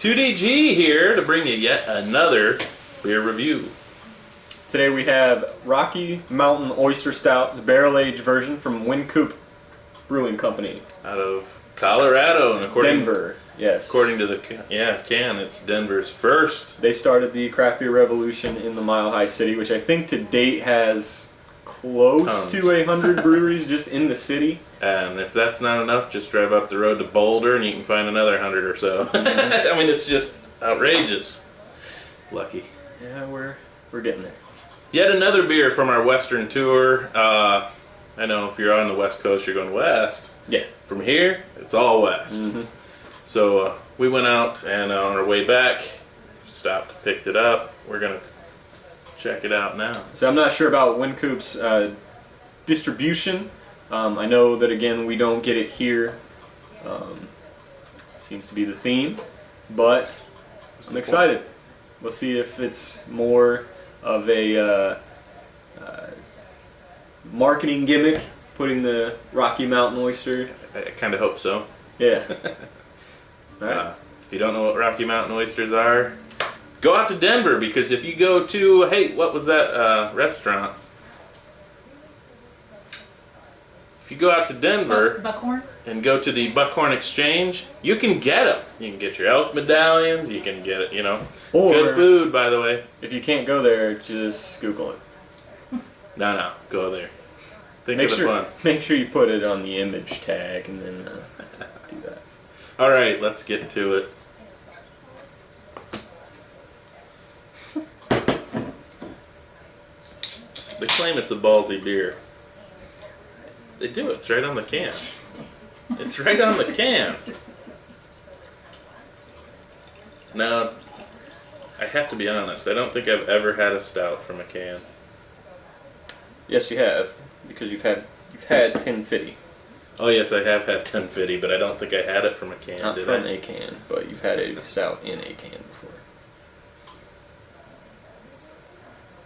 2DGe here to bring you yet another beer review. Today we have Rocky Mountain Oyster Stout, the barrel-aged version from Wynkoop Brewing Company. Out of Colorado, and Denver, yes. According to the can, it's Denver's first. They started the craft beer revolution in the Mile High City, which I think to date has close to 100 breweries just in the city. And if that's not enough, just drive up the road to Boulder and you can find another 100 or so. I mean, it's just outrageous. Lucky. Yeah, we're getting there. Yet another beer from our Western tour. I know if you're on the West Coast, you're going west. Yeah. From here, it's all west. Mm-hmm. So we went out, and on our way back, stopped, picked it up. We're going to check it out now. So I'm not sure about Wynkoop's distribution. I know that, again, we don't get it here. Seems to be the theme, but I'm excited. We'll see if it's more of a marketing gimmick, putting the Rocky Mountain Oyster. I kind of hope so. Yeah. All right. If you don't know what Rocky Mountain Oysters are, go out to Denver, because if you go to, hey, what was that restaurant? If you go out to Denver Buckhorn? and go to the Buckhorn Exchange, you can get them. You can get your elk medallions, you can get it, you know. Or, good food, by the way. If you can't go there, just Google it. No, go there. Think of the fun. Make sure you put it on the image tag and then do that. All right, let's get to it. They claim it's a ballsy beer. They do. It's right on the can. It's right on the can. Now, I have to be honest. I don't think I've ever had a stout from a can. Yes, you have, because you've had 1050. Oh yes, I have had 1050, but I don't think I had it from a can. Not did from I? a can, but you've had a stout in a can before.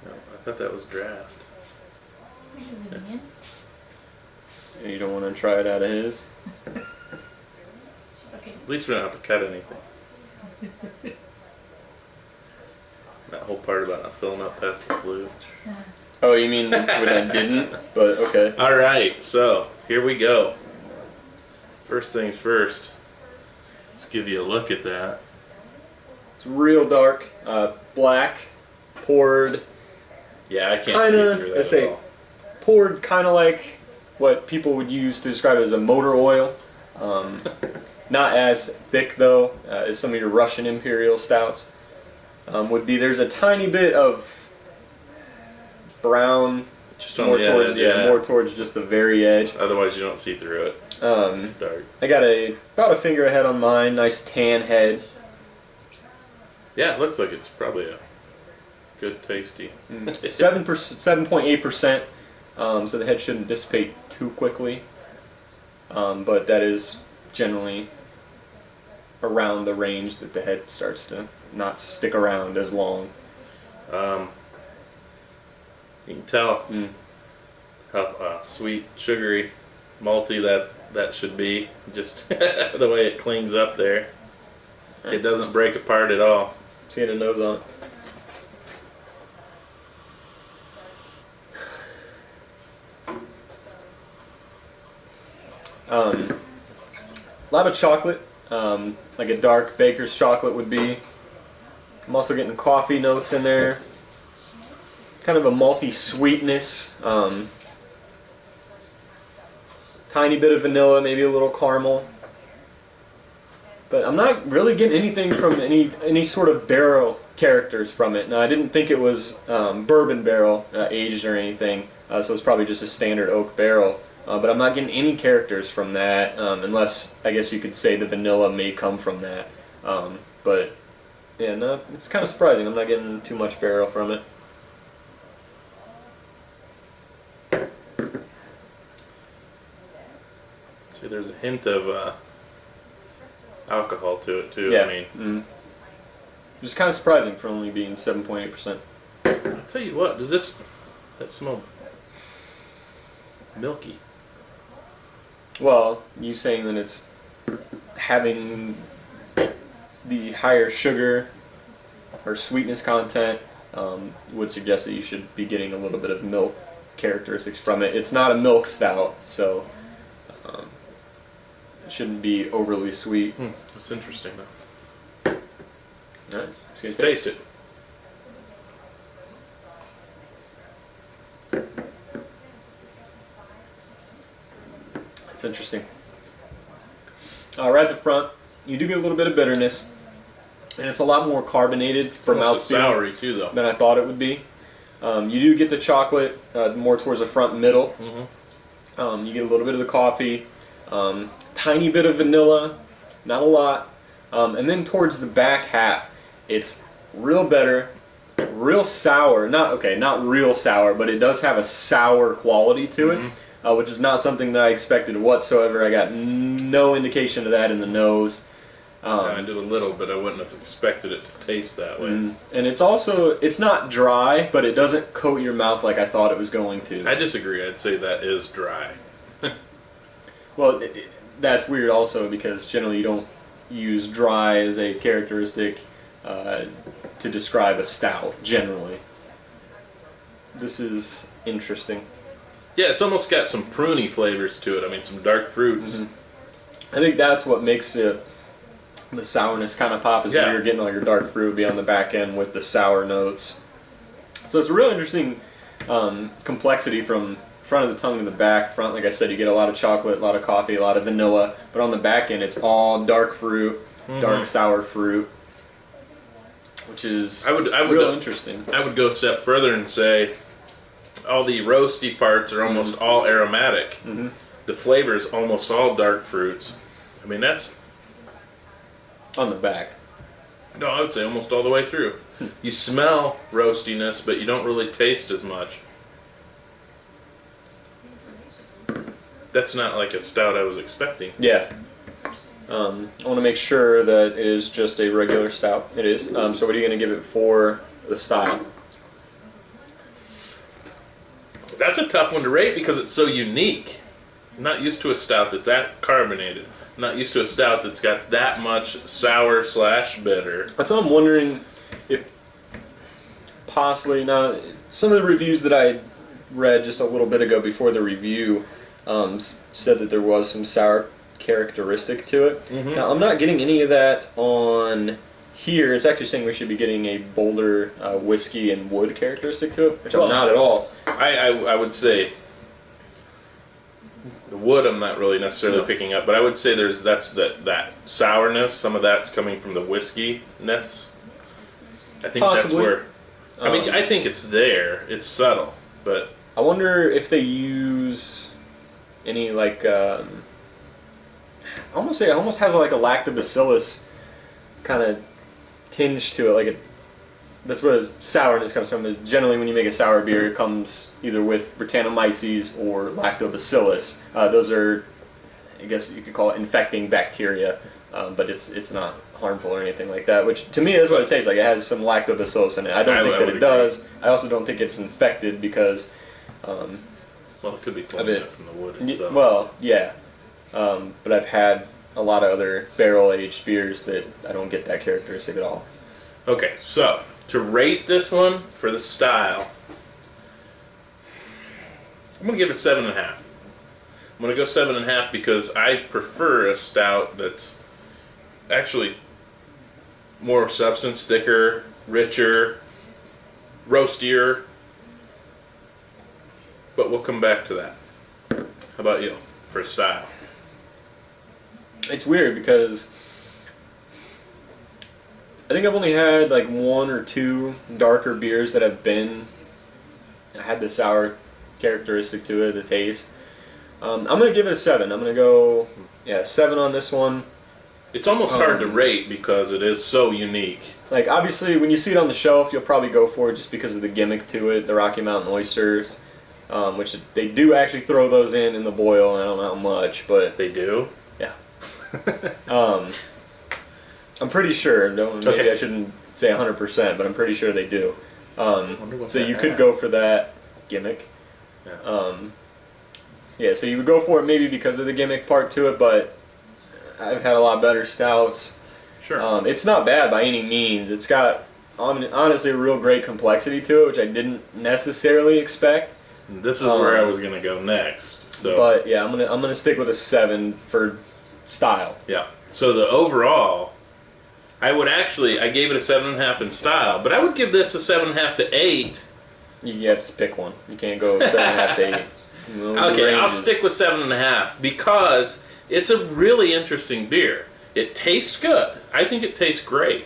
No, I thought that was draft. And you don't want to try it out of his? Okay. At least we don't have to cut anything. That whole part about not filling up past the flue. Oh, you mean when I didn't? But okay. Alright, so here we go. First things first. Let's give you a look at that. It's real dark, black, poured. Yeah, I can't see through that at all. Poured kind of like what people would use to describe it as a motor oil. Not as thick though as some of your Russian Imperial stouts would be. There's a tiny bit of brown, just on more the towards edge, more towards just the very edge. Otherwise, you don't see through it. It's dark. I got about a finger ahead on mine. Nice tan head. Yeah, it looks like it's probably a good tasty. 7.8%. So the head shouldn't dissipate too quickly. But that is generally around the range that the head starts to not stick around as long. You can tell how sweet, sugary, malty that should be. Just the way it clings up there. It doesn't break apart at all. See the nose on it. A lot of chocolate, like a dark baker's chocolate would be. I'm also getting coffee notes in there. Kind of a malty sweetness. Tiny bit of vanilla, maybe a little caramel. But I'm not really getting anything from any sort of barrel characters from it. Now, I didn't think it was bourbon barrel aged or anything, so it's probably just a standard oak barrel. But I'm not getting any characters from that, unless I guess you could say the vanilla may come from that. But yeah, no, it's kind of surprising. I'm not getting too much barrel from it. See, there's a hint of alcohol to it too. Yeah. I mean, Just kind of surprising for only being 7.8%. I'll tell you what. That smell milky? Well, you saying that it's having the higher sugar or sweetness content, would suggest that you should be getting a little bit of milk characteristics from it. It's not a milk stout, so it shouldn't be overly sweet. That's interesting, though. All right, Let's taste it. It's interesting. Right at the front, you do get a little bit of bitterness, and it's a lot more carbonated for Almost mouthfeel soury too, though. than I thought it would be. You do get the chocolate more towards the front and middle. You get a little bit of the coffee, tiny bit of vanilla, not a lot, and then towards the back half, it's real bitter, real sour. Not real sour, but it does have a sour quality to it. Which is not something that I expected whatsoever. I got no indication of that in the nose. I did a little, but I wouldn't have expected it to taste that way. And it's not dry, but it doesn't coat your mouth like I thought it was going to. I disagree. I'd say that is dry. Well, that's weird also, because generally you don't use dry as a characteristic to describe a stout, generally. This is interesting. Yeah, it's almost got some pruny flavors to it. I mean, some dark fruits. I think that's what makes the sourness kind of pop, is when you're getting all your dark fruit be on the back end with the sour notes. So it's a real interesting complexity from front of the tongue to the back. Front, like I said, you get a lot of chocolate, a lot of coffee, a lot of vanilla, but on the back end it's all dark fruit, dark sour fruit, which is real interesting. I would go a step further and say all the roasty parts are almost all aromatic. The flavor is almost all dark fruits. I mean, that's on the back. No, I would say almost all the way through. You smell roastiness, but you don't really taste as much. That's not like a stout I was expecting. Yeah. I want to make sure that it is just a regular stout. It is. So what are you going to give it for the style? That's a tough one to rate because it's so unique. I'm not used to a stout that's that carbonated. I'm not used to a stout that's got that much sour/bitter. That's what I'm wondering if possibly. Now, some of the reviews that I read just a little bit ago before the review said that there was some sour characteristic to it. Now, I'm not getting any of that on here. It's actually saying we should be getting a bolder whiskey and wood characteristic to it, which I'm not at all. I would say the wood I'm not really necessarily picking up, but I would say that sourness. Some of that's coming from the whiskey-ness. I think Possibly. That's where. I mean, I think it's there. It's subtle, but I wonder if they use any like. I almost say it almost has like a lactobacillus kind of tinge to it, like that's where the sourness comes from. Is generally when you make a sour beer, it comes either with Brettanomyces or lactobacillus. Those are, I guess you could call it infecting bacteria, but it's not harmful or anything like that. Which to me is what it tastes like. It has some lactobacillus in it. I don't think that it does. I also don't think it's infected because. Well, it could be pulling from the wood itself. Well, yeah, but I've had a lot of other barrel-aged beers that I don't get that characteristic at all. Okay, so to rate this one for the style, I'm going to give it 7.5. I'm going to go 7.5 because I prefer a stout that's actually more substance, thicker, richer, roastier. But we'll come back to that. How about you for style? It's weird because I think I've only had like one or two darker beers that have had the sour characteristic to it, the taste. I'm going to give it a 7. I'm going to go 7 on this one. It's almost hard to rate because it is so unique. Like obviously when you see it on the shelf, you'll probably go for it just because of the gimmick to it, the Rocky Mountain Oysters. Which they do actually throw those in the boil. I don't know how much, but they do. Yeah. I'm pretty sure. Maybe I shouldn't say 100%, but I'm pretty sure they do. So you could go for that gimmick. Yeah. So you would go for it maybe because of the gimmick part to it, but I've had a lot better stouts. Sure. It's not bad by any means. It's got honestly a real great complexity to it, which I didn't necessarily expect. This is where I was gonna go next. So, but yeah, I'm gonna stick with a 7 for style. yeah. So the overall, I gave it a 7.5 in style, but I would give this a 7.5 to 8. You have to pick one. You can't go 7.5 to 8. Okay, I'll stick with 7.5 because it's a really interesting beer. It tastes good. I think it tastes great,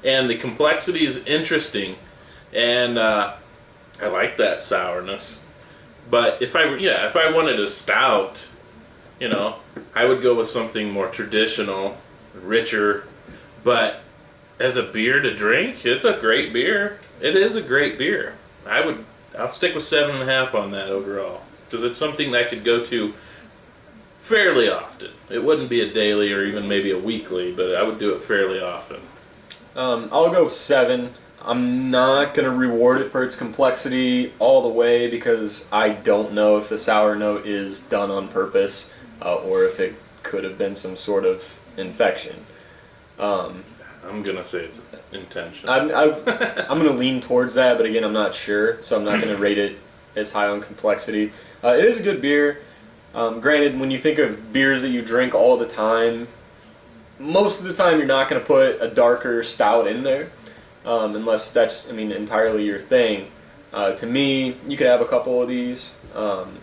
and the complexity is interesting, and I like that sourness. But if I wanted a stout, I would go with something more traditional, richer. But as a beer to drink, it's a great beer. It is a great beer. I'll stick with 7.5 on that overall because it's something that I could go to fairly often. It wouldn't be a daily or even maybe a weekly, but I would do it fairly often. I'll go 7. I'm not going to reward it for its complexity all the way because I don't know if the sour note is done on purpose or if it could have been some sort of infection. I'm going to say it's intentional. I'm going to lean towards that, but again, I'm not sure, so I'm not going to rate it as high on complexity. It is a good beer. Granted, when you think of beers that you drink all the time, most of the time you're not going to put a darker stout in there. Unless that's, entirely your thing. To me, you could have a couple of these and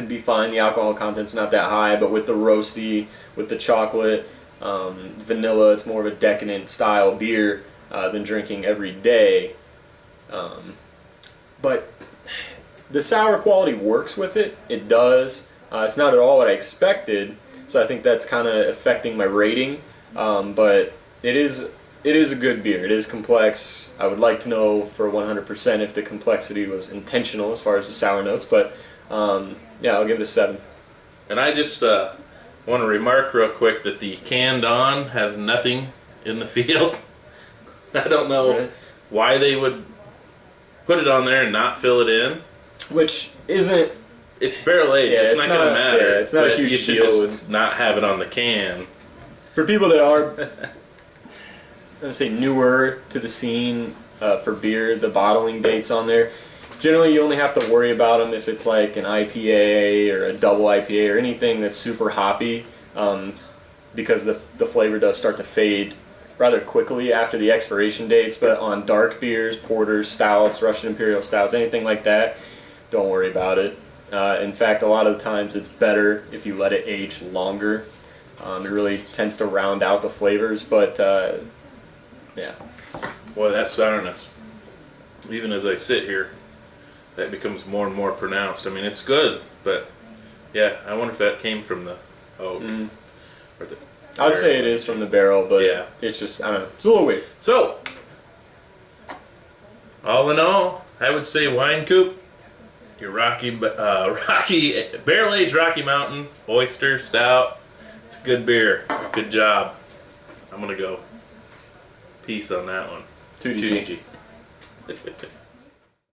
be fine. The alcohol content's not that high, but with the roasty, with the chocolate, vanilla, it's more of a decadent style beer than drinking every day. But the sour quality works with it. It does. It's not at all what I expected, so I think that's kind of affecting my rating. But it is a good beer. It is complex. I would like to know for 100% if the complexity was intentional as far as the sour notes, but yeah, I'll give it a 7. And I just want to remark real quick that the canned on has nothing in the field. I don't know why they would put it on there and not fill it in. Which isn't... It's barrel aged. Yeah, it's not going to matter. Yeah, it's not a huge you should deal. just not have it on the can. For people that are... I'm going to say newer to the scene for beer, the bottling dates on there. Generally, you only have to worry about them if it's like an IPA or a double IPA or anything that's super hoppy, because the flavor does start to fade rather quickly after the expiration dates. But on dark beers, porters, stouts, Russian Imperial stouts, anything like that, don't worry about it. In fact, a lot of the times it's better if you let it age longer. It really tends to round out the flavors, but yeah. Boy, that sourness, even as I sit here, that becomes more and more pronounced. It's good, but yeah, I wonder if that came from the oak. Or the I'd say it is from the barrel, but yeah, it's just, I don't know, it's a little weird. So, all in all, I would say Wynkoop, your Rocky barrel-aged Rocky Mountain Oyster Stout. It's a good beer. It's a good job. I'm gonna go peace on that one. 2DGe. 2DGe.